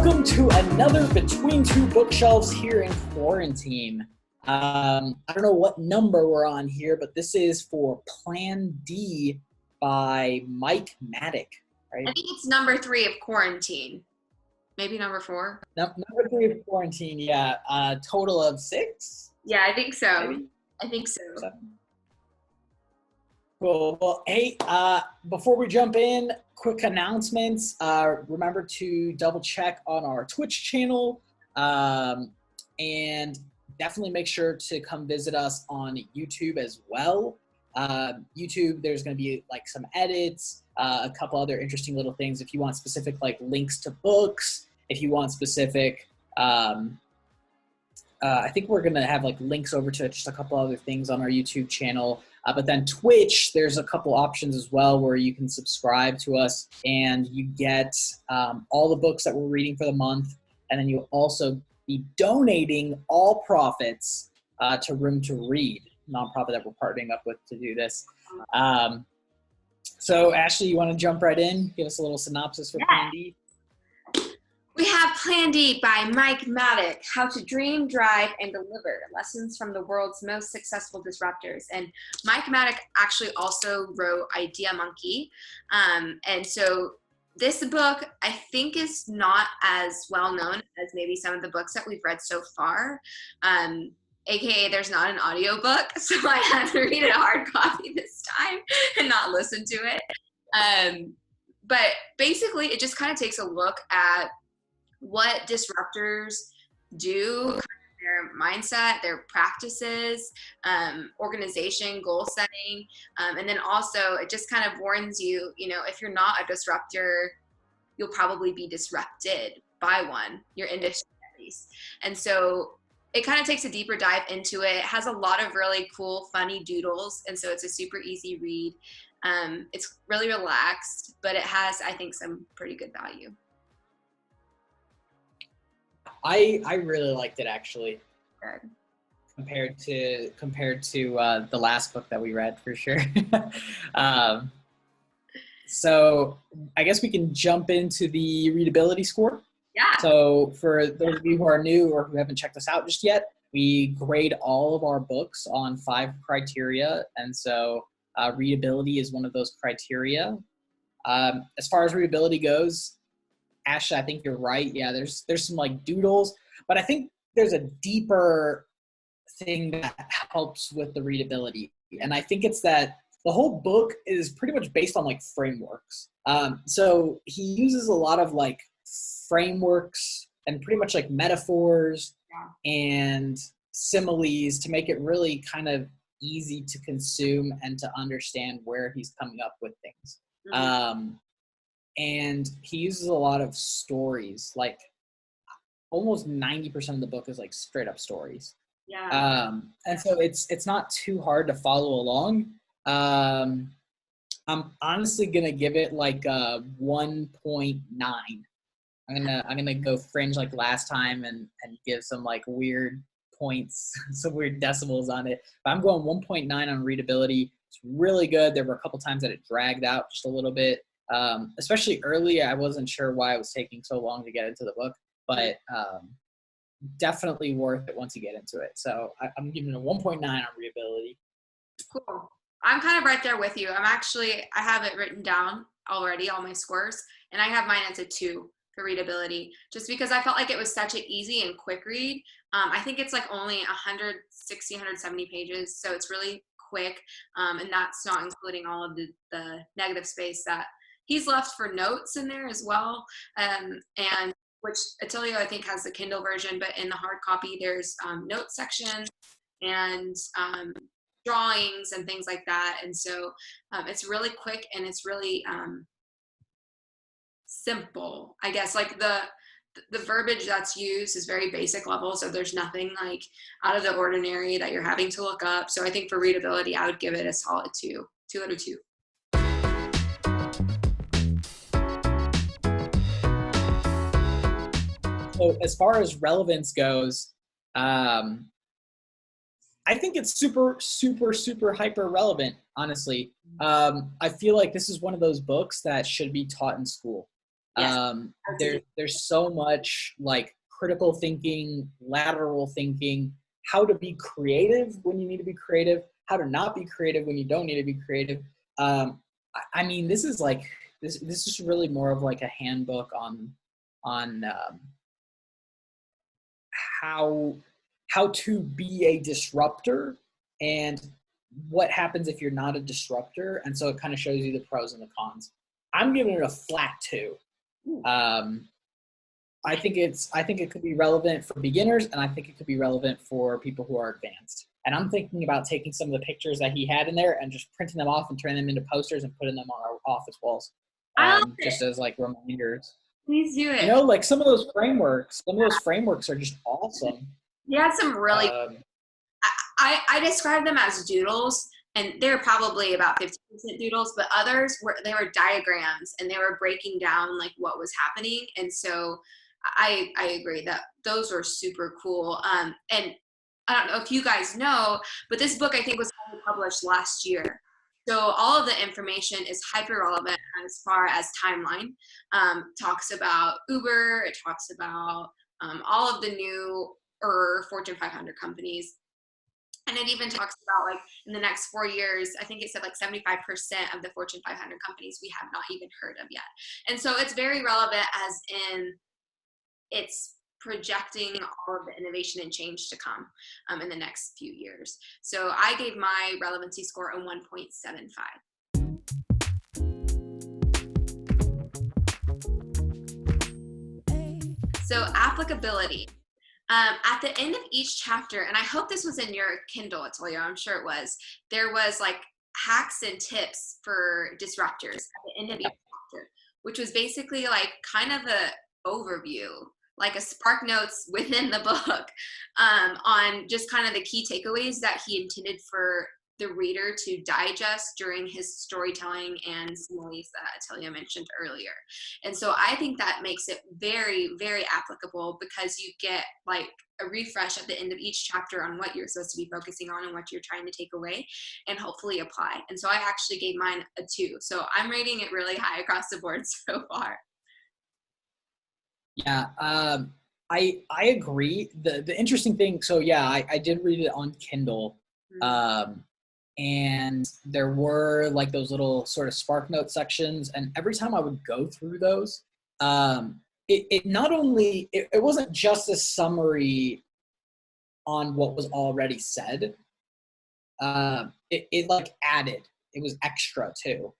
Welcome to another Between Two Bookshelves here in quarantine. I don't know what number we're on here, but this is for Plan D by Mike Maddock, right? I think it's number 3 of quarantine. Maybe number 4. Number 3 of quarantine, yeah. Total of 6? Yeah, I think so. Maybe? I think so. 7. Cool. Well, hey, before we jump in, quick announcements. Remember to double check on our Twitch channel, and definitely make sure to come visit us on YouTube as well. YouTube, there's going to be like some edits, a couple other interesting little things. If you want specific like links to books, if you want specific, I think we're going to have like links over to just a couple other things on our YouTube channel. But then Twitch, there's a couple options as well where you can subscribe to us and you get all the books that we're reading for the month. And then you'll also be donating all profits to Room to Read, nonprofit that we're partnering up with to do this. So Ashley, you want to jump right in? Give us a little synopsis for Plan D. We have Plan D by Mike Maddock, How to Dream, Drive, and Deliver, Lessons from the World's Most Successful Disruptors. And Mike Maddock actually also wrote Idea Monkey. And so this book, I think, is not as well known as maybe some of the books that we've read so far. AKA there's not an audiobook, so I had to read a hard copy this time and not listen to it. But basically, it just kind of takes a look at what disruptors do, their mindset, their practices, organization, goal setting, and then also it just kind of warns you, if you're not a disruptor, you'll probably be disrupted by one, your industry at least. And so it kind of takes a deeper dive into it. It has a lot of really cool, funny doodles, and so it's a super easy read. It's really relaxed, but it has, I think, some pretty good value. I really liked it actually. Good. Compared to the last book that we read for sure. So I guess we can jump into the readability score. Yeah. So for those of you who are new or who haven't checked us out just yet, we grade all of our books on 5 criteria, and so readability is one of those criteria. As far as readability goes, Ashley, I think you're right. Yeah, there's some like doodles, but I think there's a deeper thing that helps with the readability. And I think it's that the whole book is pretty much based on like frameworks. So he uses a lot of like frameworks and pretty much like metaphors and similes to make it really kind of easy to consume and to understand where he's coming up with things. Mm-hmm. And he uses a lot of stories, like almost 90% of the book is like straight up stories. Yeah. And so it's not too hard to follow along. I'm honestly gonna give it like a 1.9. I'm gonna go fringe like last time and give some like weird points, some weird decimals on it. But I'm going 1.9 on readability. It's really good. There were a couple times that it dragged out just a little bit. Especially early, I wasn't sure why it was taking so long to get into the book, but definitely worth it once you get into it. So I'm giving it a 1.9 on readability. Cool. I'm kind of right there with you. I have it written down already, all my scores, and I have mine as a 2 for readability, just because I felt like it was such an easy and quick read. I think it's like only 160, 170 pages, so it's really quick, and that's not including all of the negative space that he's left for notes in there as well, and which Attilio I think has the Kindle version, but in the hard copy there's note sections and drawings and things like that, and so it's really quick and it's really simple, I guess. Like the verbiage that's used is very basic level, so there's nothing like out of the ordinary that you're having to look up. So I think for readability I would give it a solid 2 out of 2. So as far as relevance goes, I think it's super, super, super hyper relevant, honestly. I feel like this is one of those books that should be taught in school. Yes. There's so much like critical thinking, lateral thinking, how to be creative when you need to be creative, how to not be creative when you don't need to be creative. I mean, this is like this is really more of like a handbook on how to be a disruptor and what happens if you're not a disruptor. And so it kind of shows you the pros and the cons. I'm giving it a flat 2. I think it could be relevant for beginners, and I think it could be relevant for people who are advanced. And I'm thinking about taking some of the pictures that he had in there and just printing them off and turning them into posters and putting them on our office walls, just as like reminders. Please do it. You know, like some of those frameworks are just awesome. You had some really. I describe them as doodles, and they're probably about 50% doodles, but others were diagrams, and they were breaking down like what was happening. And so I agree that those were super cool. And I don't know if you guys know, but this book I think was only published last year. So all of the information is hyper relevant as far as timeline. Talks about Uber, it talks about all of the new Fortune 500 companies. And it even talks about like in the next 4 years, I think it said like 75% of the Fortune 500 companies we have not even heard of yet. And so it's very relevant as in it's projecting all of the innovation and change to come in the next few years. So I gave my relevancy score a 1.75. So applicability. At the end of each chapter, and I hope this was in your Kindle, Attilio, I'm sure it was, there was like hacks and tips for disruptors at the end of each chapter, which was basically like kind of the overview, like a Spark Notes within the book on just kind of the key takeaways that he intended for the reader to digest during his storytelling and similes that Attilio mentioned earlier. And so I think that makes it very, very applicable because you get like a refresh at the end of each chapter on what you're supposed to be focusing on and what you're trying to take away and hopefully apply. And so I actually gave mine a 2. So I'm rating it really high across the board so far. Yeah, I agree. The interesting thing, so yeah, I did read it on Kindle. And there were like those little sort of Spark Note sections, and every time I would go through those, it not only it wasn't just a summary on what was already said. It like added, it was extra too,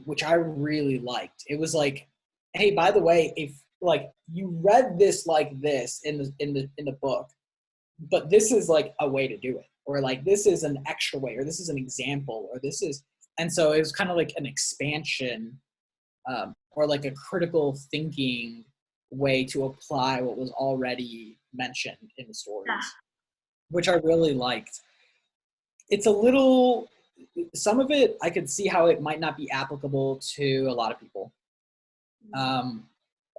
which I really liked. It was like, hey, by the way, if like you read this like this in the book, but this is like a way to do it. Or like this is an extra way, or this is an example, or this is, and so it was kind of like an expansion, or like a critical thinking way to apply what was already mentioned in the stories, which I really liked. It's a little, some of it I could see how it might not be applicable to a lot of people. A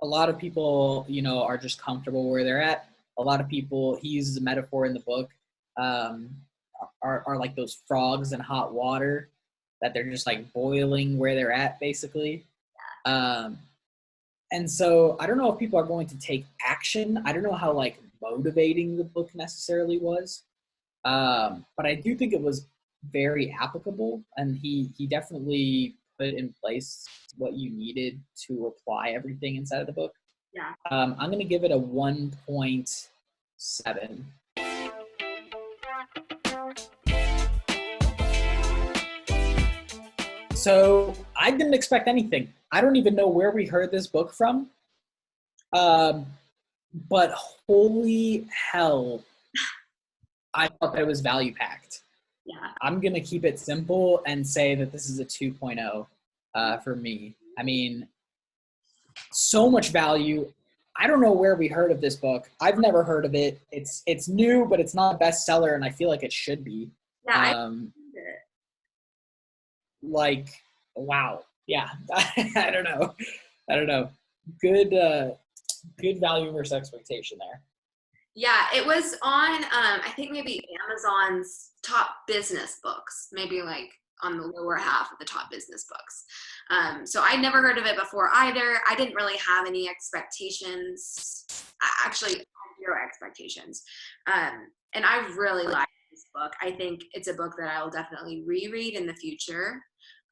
lot of people, you know, are just comfortable where they're at. A lot of people, he uses a metaphor in the book, are like those frogs in hot water that they're just like boiling where they're at basically. And so I don't know if people are going to take action. I don't know how like motivating the book necessarily was. But I do think it was very applicable, and he definitely put in place what you needed to apply everything inside of the book. Yeah. I'm going to give it a 1.7. So I didn't expect anything. I don't even know where we heard this book from. But holy hell, I thought that it was value packed. Yeah. I'm going to keep it simple and say that this is a 2.0 for me. I mean, so much value. I don't know where we heard of this book. I've never heard of it. It's new, but it's not a bestseller, and I feel like it should be. Yeah, like, wow. Yeah. I don't know. Good value versus expectation there. Yeah, it was on, I think maybe Amazon's top business books, maybe like on the lower half of the top business books. So I'd never heard of it before either. I didn't really have any expectations. Actually, zero expectations. And I really like this book. I think it's a book that I will definitely reread in the future.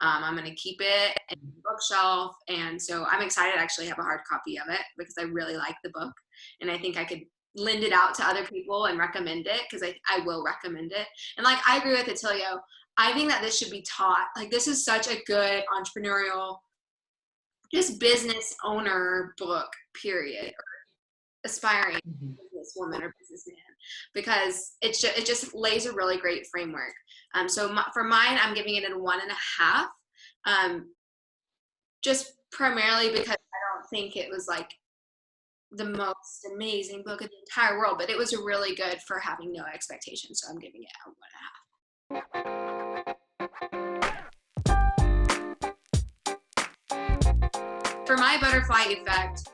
I'm going to keep it in the bookshelf. And so I'm excited to actually have a hard copy of it because I really like the book. And I think I could lend it out to other people and recommend it because I will recommend it. And like, I agree with Attilio. I think that this should be taught. Like, this is such a good entrepreneurial, just business owner book, period. Aspiring businesswoman or businessman, because it just lays a really great framework. So for mine, I'm giving it a 1.5, just primarily because I don't think it was like the most amazing book in the entire world, but it was really good for having no expectations. So I'm giving it a 1.5. For my butterfly effect,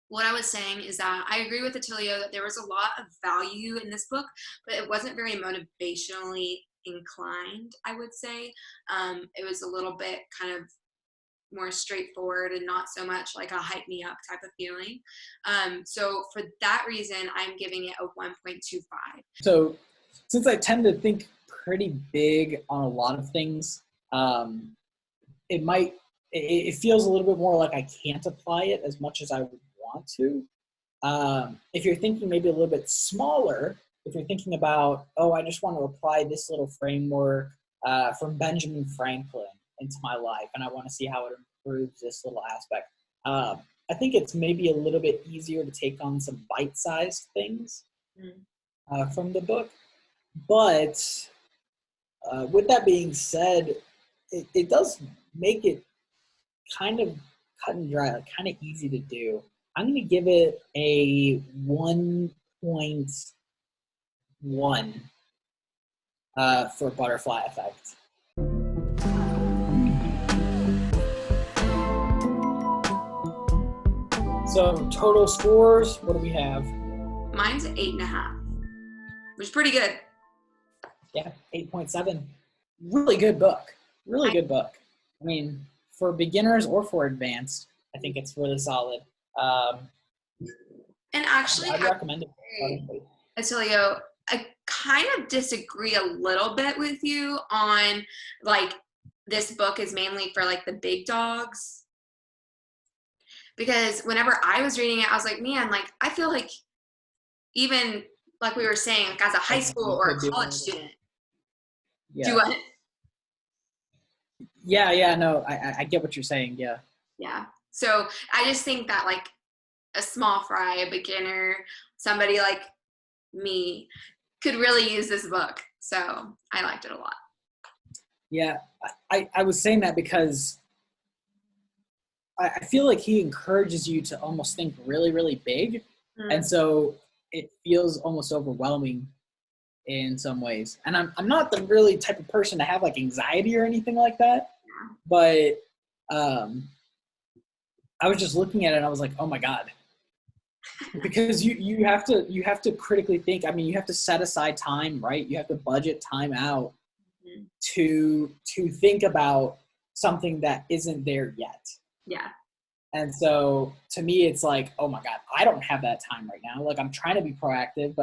what I was saying is that I agree with Attilio that there was a lot of value in this book, but it wasn't very motivationally inclined, I would say. It was a little bit kind of more straightforward and not so much like a hype me up type of feeling. So for that reason, I'm giving it a 1.25. So since I tend to think pretty big on a lot of things, it feels a little bit more like I can't apply it as much as I would want to. If you're thinking maybe a little bit smaller, if you're thinking about, I just want to apply this little framework from Benjamin Franklin into my life, and I want to see how it improves this little aspect. I think it's maybe a little bit easier to take on some bite-sized things from the book. But with that being said, it does make it kind of cut and dry, like kind of easy to do. I'm going to give it a 1.1 for butterfly effect. So total scores, what do we have? Mine's 8.5, which is pretty good. Yeah, 8.7. Really good book. Really good book. I mean, for beginners or for advanced, I think it's really solid. And actually, I'd recommend it. Attilio, I kind of disagree a little bit with you on, like, this book is mainly for, like, the big dogs. Because whenever I was reading it, I was like, man, like, I feel like even, like we were saying, like, as a high school or a college student. Yeah. Do what? Yeah, no, I get what you're saying, yeah. Yeah. So I just think that, like, a small fry, a beginner, somebody like me could really use this book. So I liked it a lot. Yeah, I was saying that because I feel like he encourages you to almost think really, really big. And so it feels almost overwhelming in some ways. And I'm not the really type of person to have like anxiety or anything like that. But I was just looking at it and I was like, oh my God. Because you have to critically think. I mean, you have to set aside time, right? You have to budget time out to think about something that isn't there yet. Yeah. And so to me, it's like, oh my God, I don't have that time right now. Like, I'm trying to be proactive,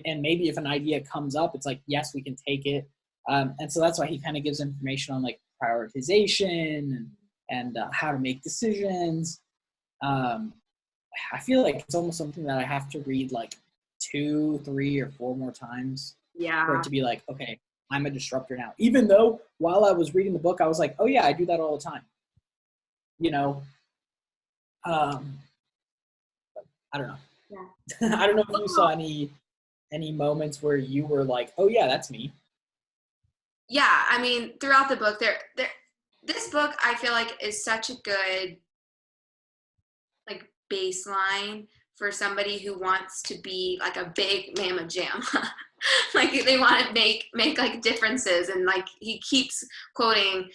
and maybe if an idea comes up, it's like, yes, we can take it. And so that's why he kind of gives information on like prioritization and how to make decisions. I feel like it's almost something that I have to read like 2, 3, or 4 more times for it to be like, okay, I'm a disruptor now. Even though while I was reading the book, I was like, oh yeah, I do that all the time. You know, I don't know. Yeah. I don't know if you saw any moments where you were like, oh yeah, that's me. Yeah, I mean, throughout the book, this book I feel like is such a good like baseline for somebody who wants to be like a big mama jam. Like they want to make like differences, and like he keeps quoting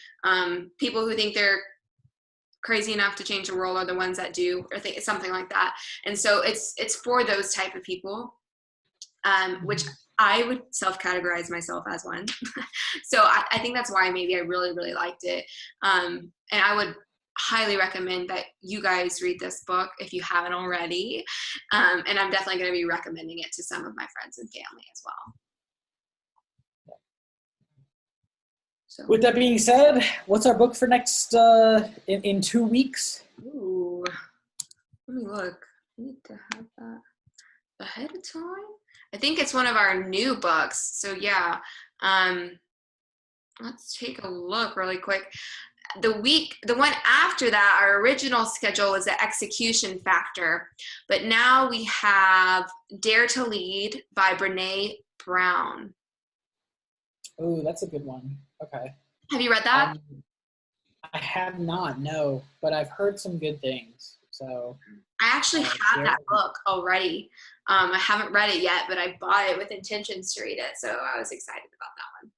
people who think they're crazy enough to change the world are the ones that do, or something like that. And so it's for those type of people, which I would self-categorize myself as one. So I think that's why maybe I really, really liked it. And I would highly recommend that you guys read this book if you haven't already. And I'm definitely going to be recommending it to some of my friends and family as well. So. With that being said, what's our book for next in 2 weeks? Ooh, let me look. I need to have that ahead of time. I think it's one of our new books. So yeah, let's take a look really quick. The one after that, our original schedule was the Execution Factor, but now we have Dare to Lead by Brene Brown. Oh, that's a good one. Okay. Have you read that? I have not, no, but I've heard some good things. So I actually have that book already. I haven't read it yet, but I bought it with intentions to read it, so I was excited about that one.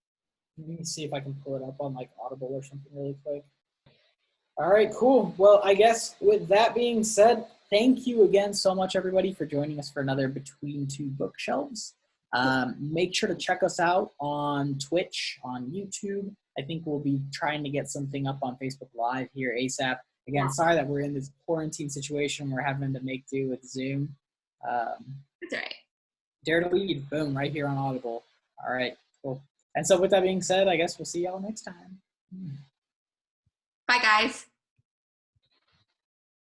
Let me see if I can pull it up on like Audible or something really quick. All right, cool. Well, I guess with that being said, thank you again so much, everybody, for joining us for another Between Two Bookshelves. Make sure to check us out on Twitch, on YouTube. I think we'll be trying to get something up on Facebook Live here ASAP. Again, sorry that we're in this quarantine situation. We're having to make do with Zoom. That's all right. Dare to Lead, boom, right here on Audible. All right, cool. And so with that being said, I guess we'll see y'all next time. Bye, guys.